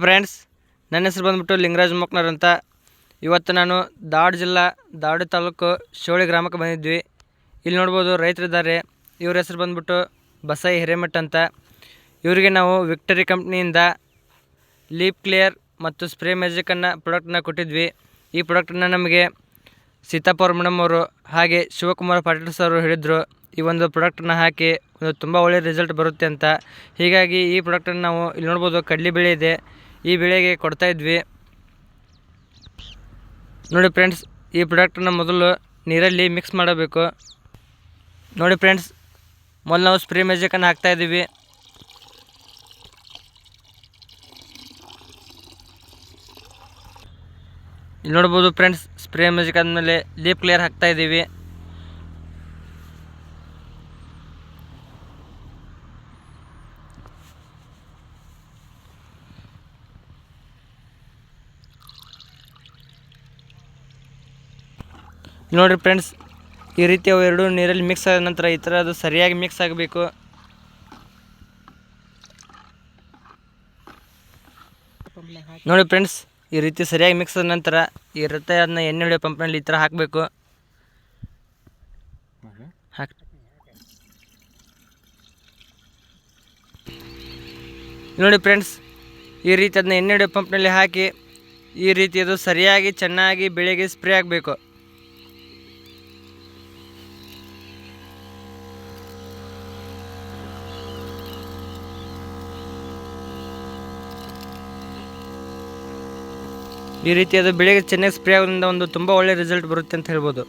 Friends, ನನ್ನ ಹೆಸರು ಬಂದ್ಬಿಟ್ಟು ಲಿಂಗರಾಜ್ ಮೊಕ್ನರ್ ಅಂತ. ಇವತ್ತು ನಾನು ಧಾರವಾಡ ಜಿಲ್ಲಾ ಧಾರವಾಡ ತಾಲೂಕು ಶಿವಳ್ಳಿ ಗ್ರಾಮಕ್ಕೆ ಬಂದಿದ್ವಿ. ಇಲ್ಲಿ ನೋಡ್ಬೋದು ರೈತರಿದ್ದಾರೆ. ಇವ್ರ ಹೆಸರು ಬಂದ್ಬಿಟ್ಟು ಬಸೈ ಹಿರೇಮಠ ಅಂತ. ಇವರಿಗೆ ನಾವು ವಿಕ್ಟರಿ ಕಂಪ್ನಿಯಿಂದ ಲೀಪ್ ಕ್ಲಿಯರ್ ಮತ್ತು ಸ್ಪ್ರೇ ಮ್ಯಾಜಿಕನ್ನು ಪ್ರಾಡಕ್ಟನ್ನ ಕೊಟ್ಟಿದ್ವಿ. ಈ ಪ್ರಾಡಕ್ಟನ್ನು ನಮಗೆ ಸೀತಾಪುರ ಮೇಡಮ್ ಅವರು ಹಾಗೆ ಶಿವಕುಮಾರ್ ಪಾಟೀಲ್ ಸರ್ ಹೇಳಿದರು, ಈ ಒಂದು ಪ್ರಾಡಕ್ಟನ್ನು ಹಾಕಿ ಒಂದು ತುಂಬ ಒಳ್ಳೆಯ ರಿಸಲ್ಟ್ ಬರುತ್ತೆ ಅಂತ. ಹೀಗಾಗಿ ಈ ಪ್ರಾಡಕ್ಟನ್ನು ನಾವು ಇಲ್ಲಿ ನೋಡ್ಬೋದು, ಕಡಲೆ ಬೆಳೆ ಇದೆ, ಈ ಬೆಳೆಗೆ ಕೊಡ್ತಾಯಿದ್ವಿ. ನೋಡಿ ಫ್ರೆಂಡ್ಸ್, ಈ ಪ್ರಾಡಕ್ಟನ್ನು ಮೊದಲು ನೀರಲ್ಲಿ ಮಿಕ್ಸ್ ಮಾಡಬೇಕು. ನೋಡಿ ಫ್ರೆಂಡ್ಸ್, ಮೊದಲು ನಾವು ಸ್ಪ್ರೇ ಮ್ಯಾಜಿಕನ್ನು ಹಾಕ್ತಾಯಿದ್ದೀವಿ. ಇಲ್ಲಿ ನೋಡ್ಬೋದು ಫ್ರೆಂಡ್ಸ್, ಸ್ಪ್ರೇ ಮ್ಯಾಜಿಕ್ ಆದಮೇಲೆ ಲೀಪ್ ಕ್ಲಿಯರ್ ಹಾಕ್ತಾಯಿದ್ದೀವಿ. ನೋಡಿರಿ ಫ್ರೆಂಡ್ಸ್, ಈ ರೀತಿ ಅವು ಎರಡು ನೀರಲ್ಲಿ ಮಿಕ್ಸ್ ಆದ ನಂತರ ಈ ಥರ ಅದು ಸರಿಯಾಗಿ ಮಿಕ್ಸ್ ಆಗಬೇಕು. ನೋಡಿ ಫ್ರೆಂಡ್ಸ್, ಈ ರೀತಿ ಸರಿಯಾಗಿ ಮಿಕ್ಸ್ ಆದ ನಂತರ ಈ ರೀತಿ ಅದನ್ನ ಎಣ್ಣೆ ಹೊಡೆಯೋ ಪಂಪ್ನಲ್ಲಿ ಈ ಥರ ಹಾಕಬೇಕು. ನೋಡಿ ಫ್ರೆಂಡ್ಸ್, ಈ ರೀತಿ ಅದನ್ನ ಎಣ್ಣೆ ಹೊಡೆಯೋ ಪಂಪ್ನಲ್ಲಿ ಹಾಕಿ ಈ ರೀತಿ ಅದು ಸರಿಯಾಗಿ ಚೆನ್ನಾಗಿ ಬೆಳೆಗೆ ಸ್ಪ್ರೇ ಆಗಬೇಕು. ಈ ರೀತಿ ಅದು ಬೆಳೆಗೆ ಚೆನ್ನಾಗಿ ಸ್ಪ್ರೇ ಆಗೋದ್ರಿಂದ ಒಂದು ತುಂಬ ಒಳ್ಳೆಯ ರಿಸಲ್ಟ್ ಬರುತ್ತೆ ಅಂತ ಹೇಳ್ಬೋದು.